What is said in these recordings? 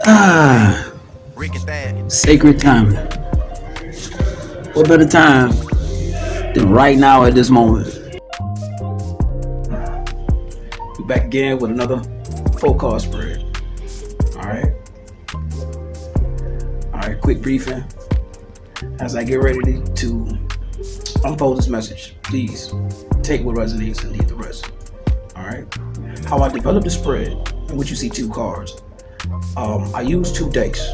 Ah, sacred time. What better time than right now at this moment? We're back again with another full card spread. Alright. Alright, quick briefing. As I get ready to unfold this message, please take what resonates and leave the rest. Alright. How I developed the spread, in which you see two cards. I use two decks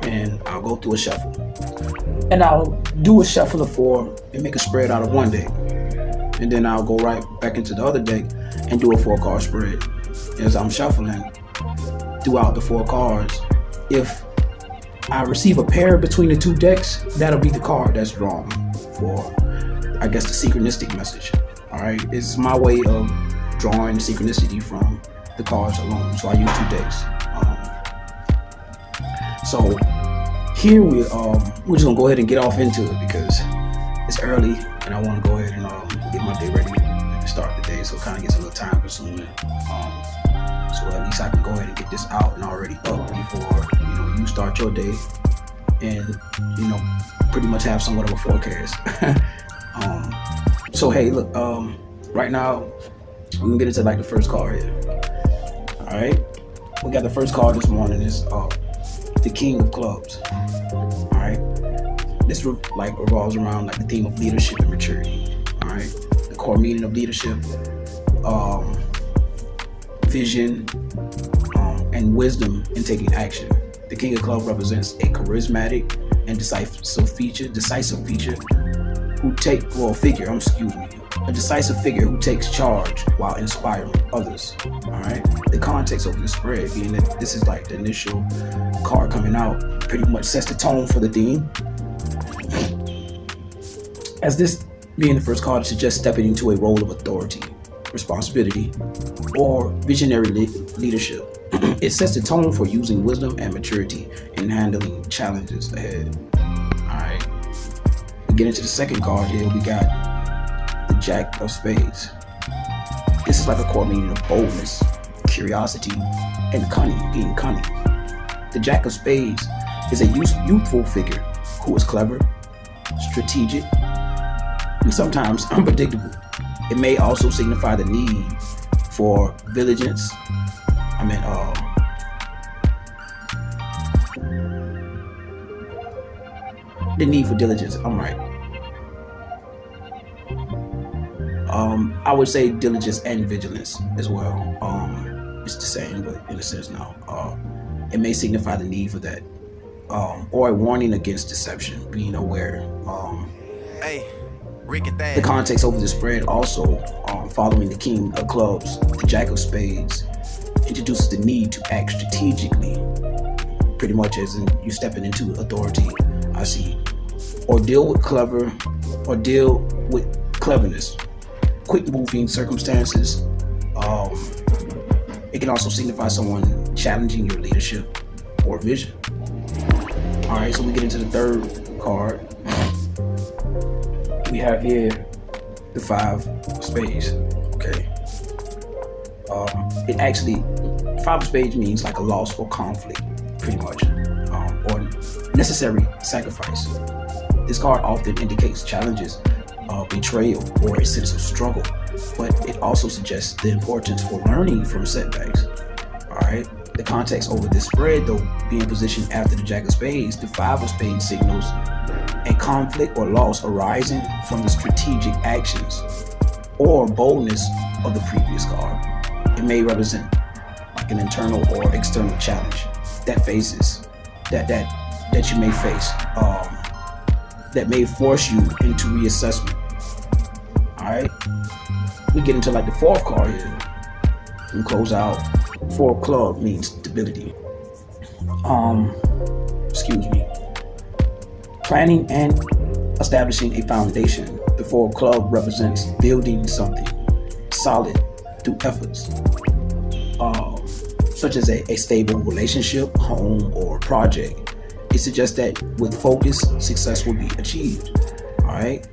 and I'll go through a shuffle. And I'll do a shuffle of four and make a spread out of one deck. And then I'll go right back into the other deck and do a 4-card spread. As I'm shuffling throughout the 4 cards, if I receive a pair between the two decks, that'll be the card that's drawn for, I guess, the synchronistic message. Alright, it's my way of drawing synchronicity from the cards alone. So I use 2 decks. So here we're just gonna go ahead and get off into it because it's early and I want to go ahead and get my day ready to start the day. So it kind of gets a little time consuming. So at least I can go ahead and get this out and already up before you start your day and pretty much have somewhat of a forecast. So hey, look, right now we can get into like the first card here. All right, we got the first card this morning is the King of Clubs. All right, this revolves around like the theme of leadership and maturity. All right, the core meaning of leadership, vision, and wisdom in taking action. The King of Clubs represents a charismatic and decisive figure a decisive figure who takes charge while inspiring others. All right. The context of the spread being that this is like the initial card coming out, pretty much sets the tone for the theme. As this being the first card, it suggests stepping into a role of authority, responsibility, or visionary leadership. It sets the tone for using wisdom and maturity in handling challenges ahead. All right. We get into the second card here. We got the Jack of Spades. This is like a core meaning of boldness, curiosity, and being cunning. The Jack of Spades is a youthful figure who is clever, strategic, and sometimes unpredictable. It may also signify the need for diligence. The need for diligence. I'm right. I would say diligence and vigilance as well. It's the same, but in a sense now. It may signify the need for that, or a warning against deception, being aware. The context over the spread also, following the King of Clubs, the Jack of Spades, introduces the need to act strategically, pretty much as in you stepping into authority, I see, or deal with cleverness, quick moving circumstances. It can also signify someone challenging your leadership or vision. All right, so we get into the third card. We have here the 5 of Spades. Okay. It actually, 5 of Spades means like a loss or conflict, pretty much, or necessary sacrifice. This card often indicates challenges, betrayal, or a sense of struggle, but it also suggests the importance for learning from setbacks. All right. The context over this spread, though, being positioned after the Jack of Spades, the 5 of Spades signals a conflict or loss arising from the strategic actions or boldness of the previous card. It may represent like an internal or external challenge that you may face, that may force you into reassessment. All right, we get into like the 4th card here. We close out. 4 club means stability. Planning and establishing a foundation. The 4 club represents building something solid through efforts, such as a stable relationship, home, or project. It suggests that with focus, success will be achieved. All right.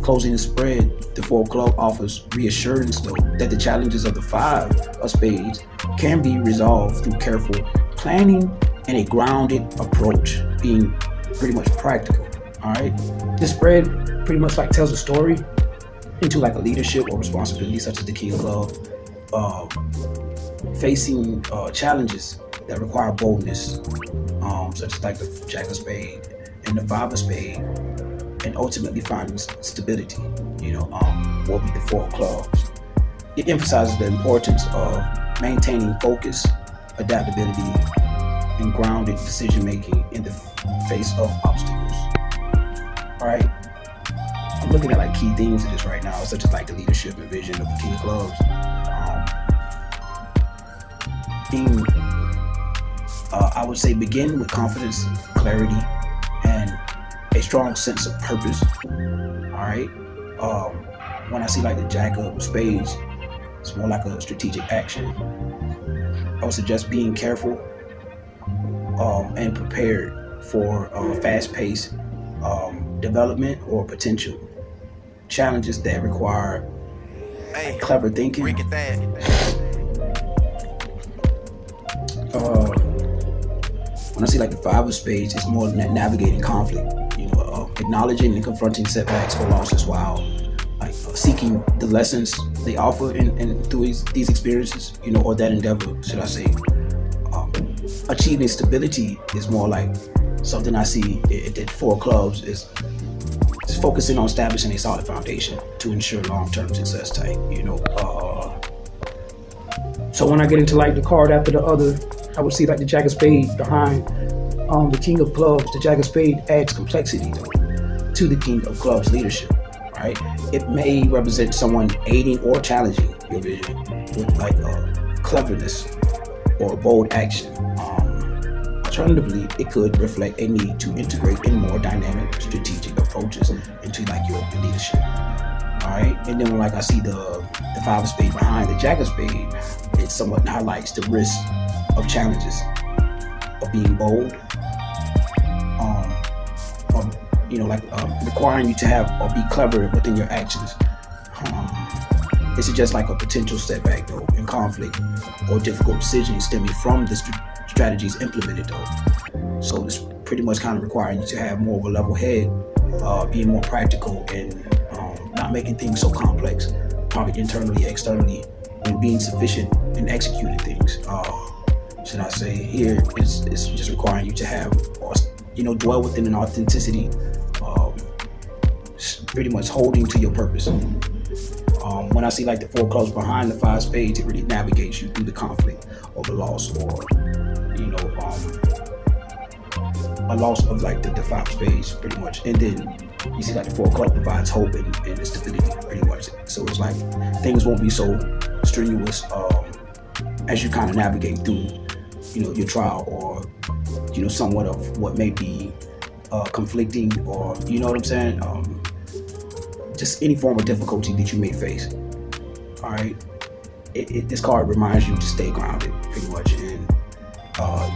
Closing the spread, the 4 club offers reassurance, though, that the challenges of the 5 of Spades can be resolved through careful planning and a grounded approach, being pretty much practical. All right, this spread pretty much like tells a story into like a leadership or responsibility, such as the King of Clubs, facing challenges that require boldness, such as like the Jack of Spades and the Five of Spades, and ultimately finding stability. Will be the Four of Clubs. It emphasizes the importance of maintaining focus, adaptability, and grounded decision making in the face of obstacles. All right, I'm looking at like key themes of this right now, such as like the leadership and vision of the King of Clubs. I would say begin with confidence, clarity, and a strong sense of purpose. All right. When I see like the Jack of Spades, it's more like a strategic action. I would suggest being careful and prepared for fast-paced development or potential challenges that require clever thinking. When I see like the Five of Spades, it's more navigating conflict, acknowledging and confronting setbacks or losses while seeking the lessons they offer and through these experiences, or that endeavor, should I say. Achieving stability is more like something I see at Four of Clubs is focusing on establishing a solid foundation to ensure long-term success type, So when I get into like the card after the other, I would see like the Jack of Spades behind the King of Clubs. The Jack of Spades adds complexity to the King of Clubs leadership, right? It may represent someone aiding or challenging your vision with like cleverness or bold action. Alternatively, it could reflect a need to integrate in more dynamic, strategic approaches into like your leadership. All right, and then like I see the Five of Spades behind the Jack of Spades, it somewhat highlights the risk of challenges, of being bold, requiring you to have or be clever within your actions. This is just like a potential setback though, in conflict or difficult decisions stemming from the strategies implemented though. So it's pretty much kind of requiring you to have more of a level head, being more practical and not making things so complex, probably internally, externally, and being sufficient in executing things. Should I say here, it's just requiring you to have, dwell within an authenticity, pretty much holding to your purpose. When I see like the Four of Clubs behind the Five of Spades, it really navigates you through the conflict of a loss or, a loss of like the Five of Spades pretty much. And then you see like the Four of Clubs provides hope and stability pretty much. So it's like things won't be so strenuous as you kind of navigate through, your trial or, somewhat of what may be conflicting or, you know what I'm saying? Just any form of difficulty that you may face. All right. This card reminds you to stay grounded pretty much and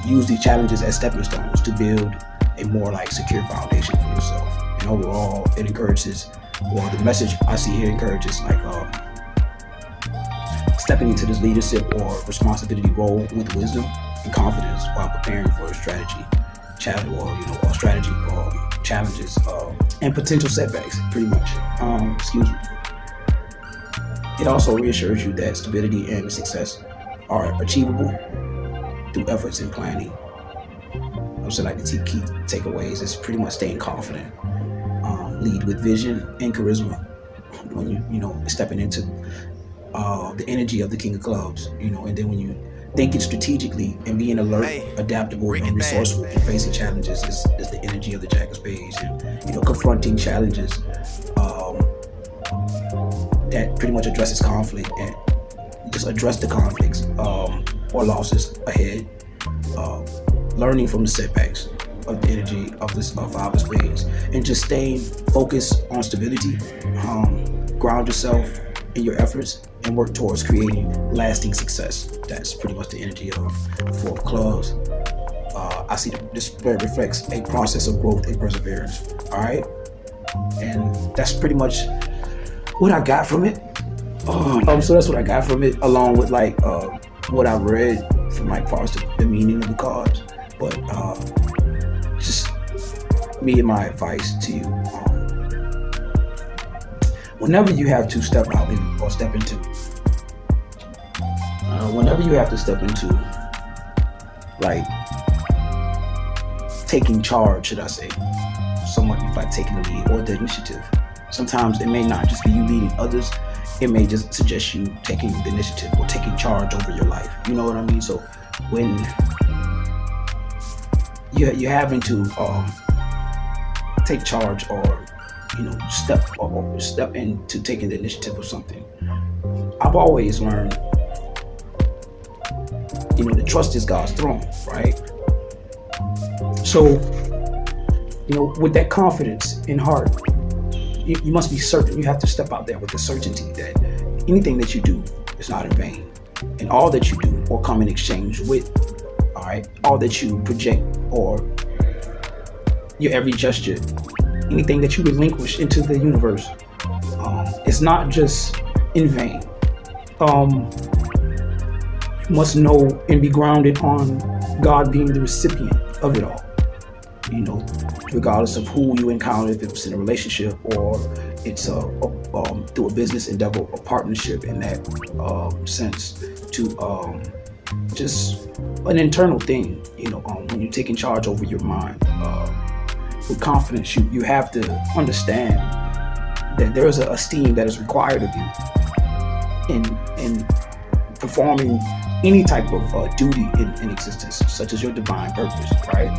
use these challenges as stepping stones to build a more like secure foundation for yourself. And overall, it encourages, the message I see here encourages like stepping into this leadership or responsibility role with wisdom and confidence while preparing for a strategy, challenges and potential setbacks, pretty much. It also reassures you that stability and success are achievable through efforts and planning. I would say like the key takeaways is pretty much staying confident, lead with vision and charisma when you stepping into the energy of the King of Clubs, and then when you thinking strategically and being alert, adaptable, and resourceful in facing challenges is the energy of the Jack of Spades, and confronting challenges that pretty much addresses conflict and just address the conflicts or losses ahead, learning from the setbacks of the energy of this Five of Spades, and just staying focused on stability, ground yourself in your efforts and work towards creating lasting success. That's pretty much the energy of the Four of Clubs. I see this spread reflects a process of growth and perseverance. All right, and that's pretty much what I got from it. So that's what I got from it, along with like what I read from like far as the meaning of the cards. But just me and my advice to you, whenever you have to step out or step into, whenever you have to step into like taking charge, should I say, somewhat like taking the lead or the initiative. Sometimes it may not just be you leading others. It may just suggest you taking the initiative or taking charge over your life. You know what I mean? So when you're having to take charge or step into taking the initiative of something, I've always learned, the trust is God's throne, right? So, with that confidence in heart, you must be certain. You have to step out there with the certainty that anything that you do is not in vain, and all that you do or come in exchange with, all right, all that you project or your every gesture, anything that you relinquish into the universe, it's not just in vain. You must know and be grounded on God being the recipient of it all. Regardless of who you encounter, if it's in a relationship or it's through a business endeavor, a partnership in that sense, to just an internal thing. When you're taking charge over your mind with confidence, you have to understand that there is an esteem that is required of you in performing any type of duty in existence, such as your divine purpose, right?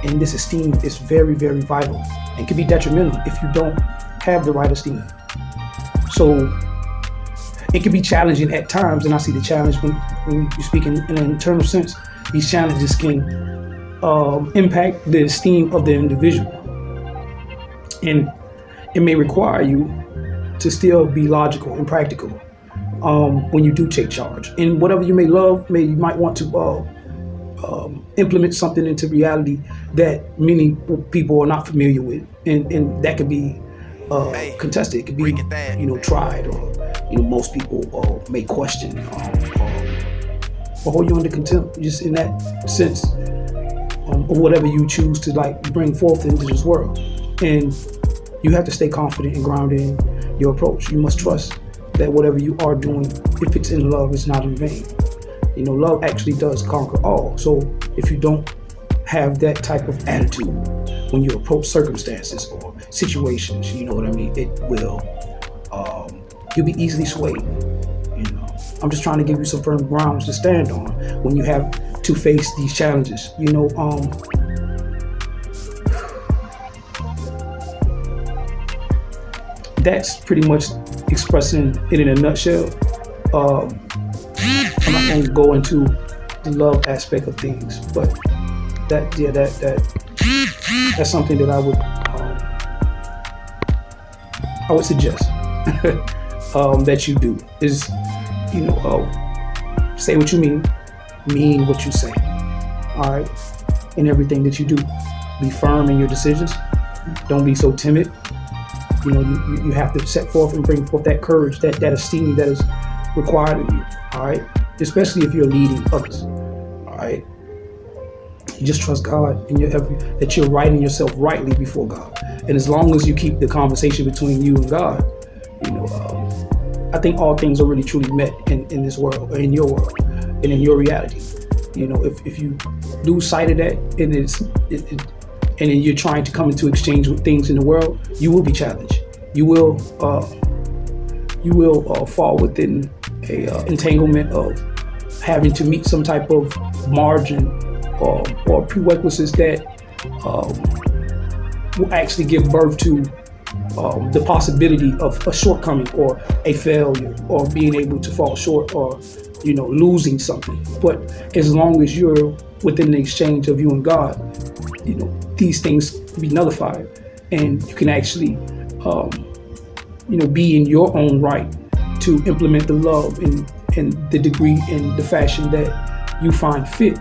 And this esteem is very, very vital and can be detrimental if you don't have the right esteem. So it can be challenging at times, and I see the challenge when you speak in an internal sense. These challenges can impact the esteem of the individual, and it may require you to still be logical and practical when you do take charge. And whatever you may love, you might want to implement something into reality that many people are not familiar with, and that could be contested. It could be tried, or most people may question or hold you under contempt, just in that sense, or whatever you choose to bring forth into this world. And you have to stay confident and grounded in your approach. You must trust that whatever you are doing, if it's in love, it's not in vain. Love actually does conquer all. So if you don't have that type of attitude when you approach circumstances or situations, you know what I mean, it will, you'll be easily swayed. I'm just trying to give you some firm grounds to stand on when you have to face these challenges. That's pretty much expressing it in a nutshell. I'm not going to go into the love aspect of things, but that's something that I would suggest that you do is, say what you mean what you say. All right, in everything that you do, be firm in your decisions. Don't be so timid. You have to set forth and bring forth that courage, that esteem that is required of you. All right, especially if you're leading others. All right, you just trust God in that you're writing yourself rightly before God. And as long as you keep the conversation between you and God, I think all things are really truly met in this world, or in your world, and in your reality. If you lose sight of that, and then you're trying to come into exchange with things in the world, you will be challenged. You will fall within a entanglement of having to meet some type of margin or prerequisites that will actually give birth to the possibility of a shortcoming or a failure, or being able to fall short, or losing something. But as long as you're within the exchange of you and God, these things be nullified, and you can actually be in your own right to implement the love in the degree and the fashion that you find fit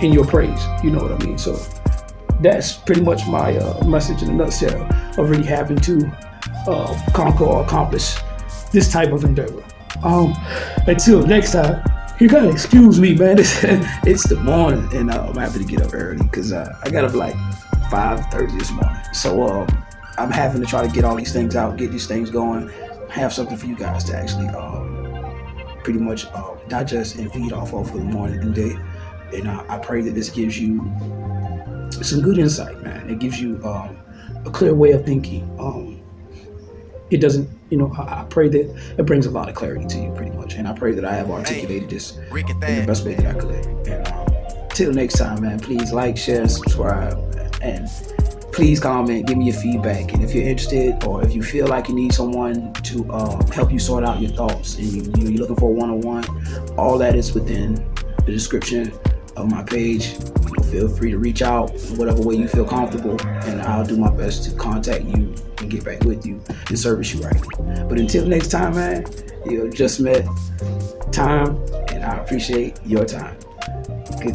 in your praise. You know what I mean? So that's pretty much my message in a nutshell of really having to conquer or accomplish this type of endeavor. Until next time. You gotta excuse me, man. It's the morning, and I'm happy to get up early because I got up like 5:30 this morning. So I'm having to try to get all these things out, get these things going, have something for you guys to actually pretty much digest and feed off of for the morning and day. And I pray that this gives you some good insight, man. It gives you a clear way of thinking. It doesn't, I pray that it brings a lot of clarity to you, pretty much. And I pray that I have articulated this in the best way that I could. And till next time, man, please like, share, subscribe, and please comment, give me your feedback. And if you're interested, or if you feel like you need someone to help you sort out your thoughts, and you're looking for a one-on-one, all that is within the description of my page. Feel free to reach out in whatever way you feel comfortable, and I'll do my best to contact you and get back with you and service you right. But until next time, man, you just met Tyme, and I appreciate your time. Good.